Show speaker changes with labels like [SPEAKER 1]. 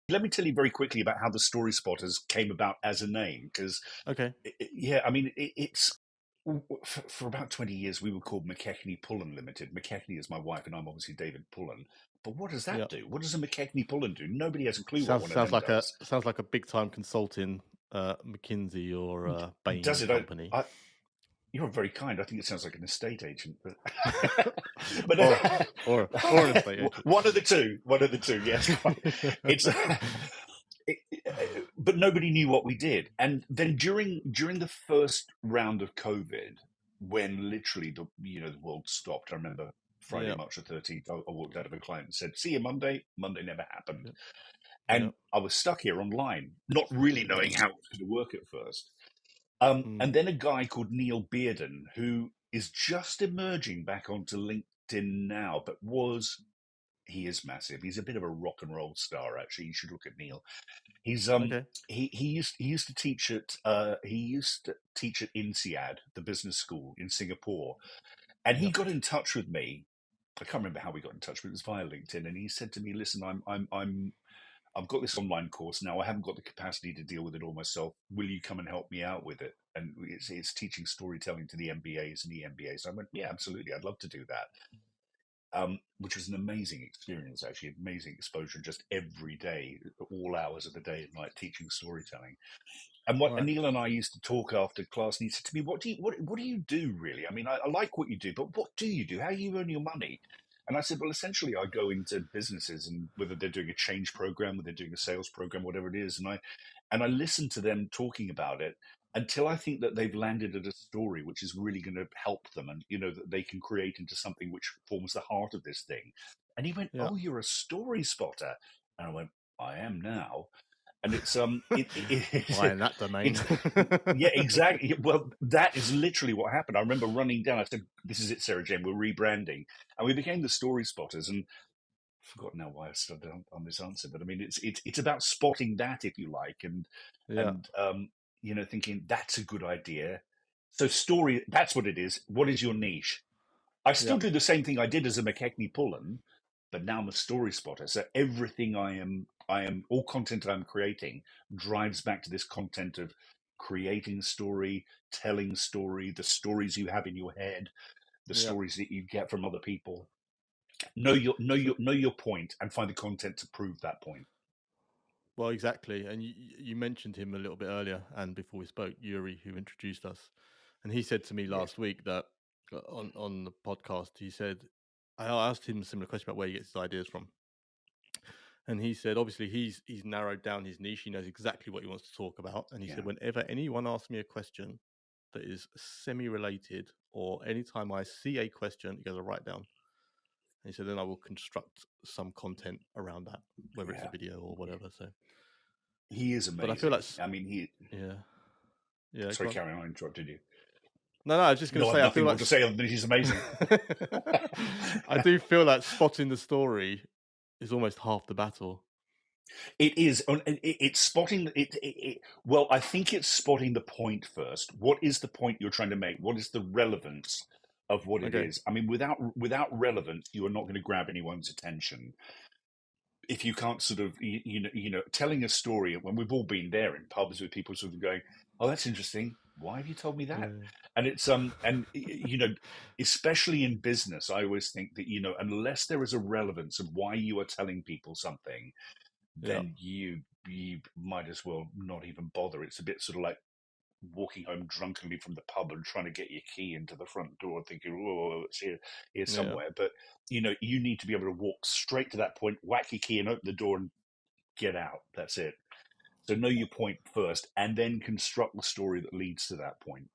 [SPEAKER 1] let me tell you very quickly about how the Story Spotters came about as a name, because
[SPEAKER 2] Okay.
[SPEAKER 1] yeah, I mean, it's for about 20 years we were called McKechnie Pullan Limited. McKechnie is my wife, and I'm obviously David Pullan. But what does
[SPEAKER 2] Yeah.
[SPEAKER 1] that do? What does a McKechnie Pullan do? Nobody has a clue what
[SPEAKER 2] Sounds
[SPEAKER 1] one of
[SPEAKER 2] sounds
[SPEAKER 1] them
[SPEAKER 2] like a
[SPEAKER 1] does.
[SPEAKER 2] sounds like a big time consulting McKinsey or Bain
[SPEAKER 1] Does it?
[SPEAKER 2] company.
[SPEAKER 1] You're very kind. I think it sounds like an estate agent, but but
[SPEAKER 2] or or an estate agent.
[SPEAKER 1] one of the two. One of the two. Yes, it's. But nobody knew what we did, and then during the first round of COVID, when literally the world stopped. I remember Friday,
[SPEAKER 2] Yeah.
[SPEAKER 1] March the 13th. I walked out of a client and said, "See you Monday." Monday never happened,
[SPEAKER 2] Yeah. Yeah.
[SPEAKER 1] and I was stuck here online, not really knowing how it was going to work at first.
[SPEAKER 2] Mm.
[SPEAKER 1] And then a guy called Neil Bearden, who is just emerging back onto LinkedIn now, but he is massive. He's a bit of a rock and roll star, actually. You should look at Neil. He's
[SPEAKER 2] Okay.
[SPEAKER 1] he used to teach at INSEAD, the business school in Singapore, and he
[SPEAKER 2] Yeah.
[SPEAKER 1] got in touch with me. I can't remember how we got in touch, but it was via LinkedIn, and he said to me, "Listen, I've got this online course now. I haven't got the capacity to deal with it all myself. Will you come and help me out with it?" And it's teaching storytelling to the MBAs and EMBAs. I went, "Yeah, absolutely. I'd love to do that." Which was an amazing experience, actually, amazing exposure just every day, all hours of the day and night, teaching storytelling. And what
[SPEAKER 2] Right.
[SPEAKER 1] Anil and I used to talk after class, and he said to me, what do you do really? I mean, I like what you do, but what do you do? How do you earn your money?" And I said, "Well, essentially, I go into businesses, and whether they're doing a change program, whether they're doing a sales program, whatever it is, and I listen to them talking about it until I think that they've landed at a story which is really going to help them, and that they can create into something which forms the heart of this thing." And he went,
[SPEAKER 2] Yeah.
[SPEAKER 1] "Oh, you're a story spotter," and I went, "I am now." And
[SPEAKER 2] Buy in that domain.
[SPEAKER 1] it's yeah, exactly. Well, that is literally what happened. I remember running down. I said, "This is it, Sarah Jane. We're rebranding," and we became the Story Spotters. And I've forgotten now why I started on this answer, but I mean, it's about spotting that, if you like,
[SPEAKER 2] Yeah.
[SPEAKER 1] and thinking that's a good idea. So story, that's what it is. What is your niche? I
[SPEAKER 2] Yeah.
[SPEAKER 1] still do the same thing I did as a McKechnie Pullen, but now I'm a story spotter. So everything I am all content I'm creating drives back to this content of creating story, telling story, the stories you have in your head, the
[SPEAKER 2] Yeah.
[SPEAKER 1] stories that you get from other people. Know your point and find the content to prove that point.
[SPEAKER 2] Well, exactly. And you mentioned him a little bit earlier, and before we spoke, Yuri, who introduced us, and he said to me
[SPEAKER 1] Yes.
[SPEAKER 2] last week that on the podcast, he said I asked him a similar question about where he gets his ideas from, and he said obviously he's narrowed down his niche. He knows exactly what he wants to talk about, and he said
[SPEAKER 1] Yeah.
[SPEAKER 2] whenever anyone asks me a question that is semi-related, or anytime I see a question, he goes, "I write down." And he said then I will construct some content around that, whether it's a
[SPEAKER 1] Yeah.
[SPEAKER 2] video or
[SPEAKER 1] Yeah.
[SPEAKER 2] whatever. So,
[SPEAKER 1] He is
[SPEAKER 2] but I feel like
[SPEAKER 1] amazing. I mean,
[SPEAKER 2] yeah. Yeah,
[SPEAKER 1] sorry,
[SPEAKER 2] go on.
[SPEAKER 1] Karen, I interrupted you.
[SPEAKER 2] No, I was just going
[SPEAKER 1] No,
[SPEAKER 2] to
[SPEAKER 1] I have
[SPEAKER 2] say, I feel
[SPEAKER 1] nothing more
[SPEAKER 2] like
[SPEAKER 1] to say other than he's amazing.
[SPEAKER 2] I do feel like spotting the story is almost half the battle.
[SPEAKER 1] It is. It's spotting it. Well, I think it's spotting the point first. What is the point you're trying to make? What is the relevance of what it
[SPEAKER 2] Okay.
[SPEAKER 1] is? I mean, without relevance, you are not going to grab anyone's attention. If you can't sort of telling a story, when we've all been there in pubs with people sort of going, "Oh, that's interesting. Why have you told me that?"
[SPEAKER 2] Yeah.
[SPEAKER 1] And it's especially in business, I always think that unless there is a relevance of why you are telling people something,
[SPEAKER 2] Yeah.
[SPEAKER 1] then you might as well not even bother. It's a bit sort of like walking home drunkenly from the pub and trying to get your key into the front door, thinking, "Oh, it's here
[SPEAKER 2] Yeah.
[SPEAKER 1] somewhere." But you need to be able to walk straight to that point, whack your key, and open the door and get out. That's it. So know your point first, and then construct the story that leads to that point.